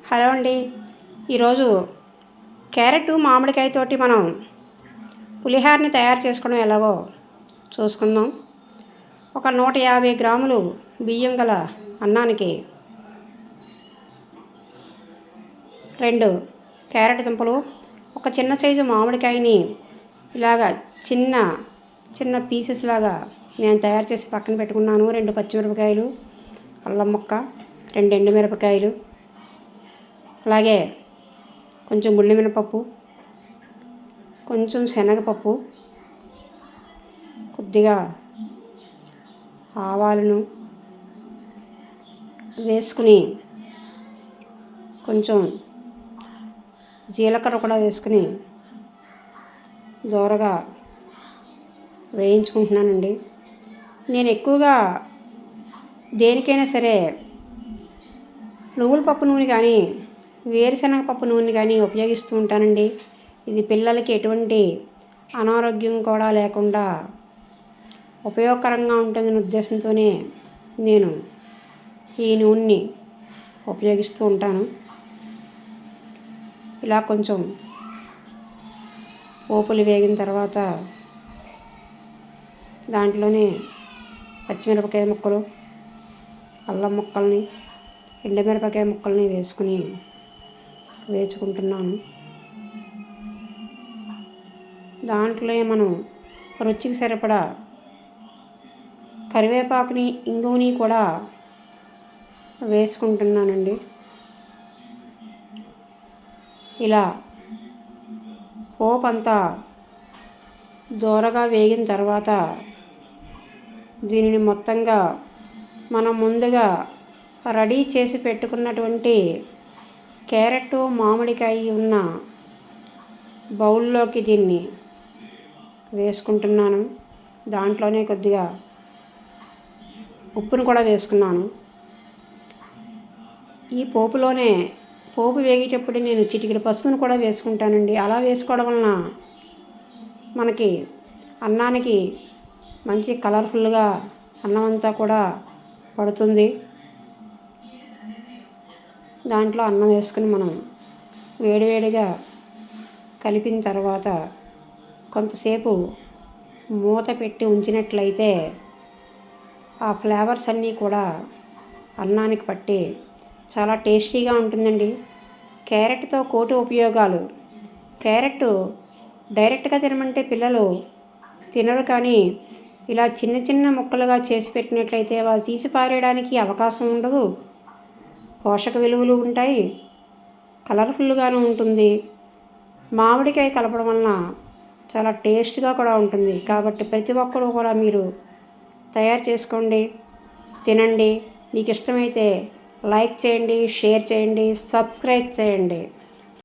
Hello అండి. ఈరోజు carrot మామిడికాయతోటి మనం పులిహోరని తయారు చేసుకోవడం ఎలాగో చూసుకుందాం. ఒక 150 గ్రాములు బియ్యం గల అన్నానికి 2 క్యారెట్ దుంపలు, ఒక చిన్న సైజు మామిడికాయని ఇలాగా చిన్న చిన్న పీసెస్ లాగా నేను తయారు చేసి పక్కన పెట్టుకున్నాను. 2 పచ్చిమిరపకాయలు, అల్లం ముక్క, 2 ఎండుమిరపకాయలు, అలాగే కొంచెం గుండె మినపప్పు, కొంచెం శనగపప్పు, కొద్దిగా ఆవాలను వేసుకుని, కొంచెం జీలకర్ర కూడా వేసుకుని దోరగా వేయించుకుంటున్నానండి. నేను ఎక్కువగా దేనికైనా సరే నువ్వుల పప్పు నూనె కానీ వేరుశనగపప్పు నూనె కానీ ఉపయోగిస్తూ ఉంటానండి. ఇది పిల్లలకి ఎటువంటి అనారోగ్యం కూడా లేకుండా ఉపయోగకరంగా ఉంటుందనే ఉద్దేశంతోనే నేను ఈ నూనెని ఉపయోగిస్తూ ఉంటాను. ఇలా కొంచెం పోపులు వేగిన తర్వాత దాంట్లోనే పచ్చిమిరపకాయ ముక్కలు, అల్లం ముక్కల్ని, ఎండుమిరపకాయ ముక్కల్ని వేసుకుని వేచుకుంటున్నాను. దాంట్లో మనం రుచికి సరిపడా కరివేపాకుని, ఇంగువని కూడా వేసుకుంటున్నానండి. ఇలా పోపు అంతా దోరగా వేగిన తర్వాత దీనిని మొత్తంగా మనం ముందుగా రెడీ చేసి పెట్టుకున్నటువంటి క్యారెట్, మామిడికాయ ఉన్న బౌల్లోకి దీన్ని వేసుకుంటున్నాను. దాంట్లోనే కొద్దిగా ఉప్పును కూడా వేసుకున్నాను. ఈ పోపులోనే పోపు వేగేటప్పుడు నేను చిటికెడు పసుపును కూడా వేసుకుంటానండి. అలా వేసుకోవడం వలన మనకి అన్నానికి మంచి కలర్ఫుల్గా అన్నం అంతా కూడా పడుతుంది. దాంట్లో అన్నం వేసుకుని మనం వేడివేడిగా కలిపిన తర్వాత కొంతసేపు మూత పెట్టి ఉంచినట్లయితే ఆ ఫ్లేవర్స్ అన్నీ కూడా అన్నానికి పట్టి చాలా టేస్టీగా ఉంటుందండి. క్యారెట్తో కోటి ఉపయోగాలు. క్యారెట్ డైరెక్ట్గా తినమంటే పిల్లలు తినరు, కానీ ఇలా చిన్న చిన్న ముక్కలుగా చేసి పెట్టినట్లయితే వాళ్ళు తీసి పారేయడానికి అవకాశం ఉండదు. పోషక విలువలు ఉంటాయి, కలర్ఫుల్గాను ఉంటుంది. మామిడికాయ కలపడం వలన చాలా టేస్ట్గా కూడా ఉంటుంది. కాబట్టి ప్రతి ఒక్కరూ కూడా మీరు తయారు చేసుకోండి, తినండి. మీకు ఇష్టమైతే లైక్ చేయండి, షేర్ చేయండి, సబ్స్క్రైబ్ చేయండి.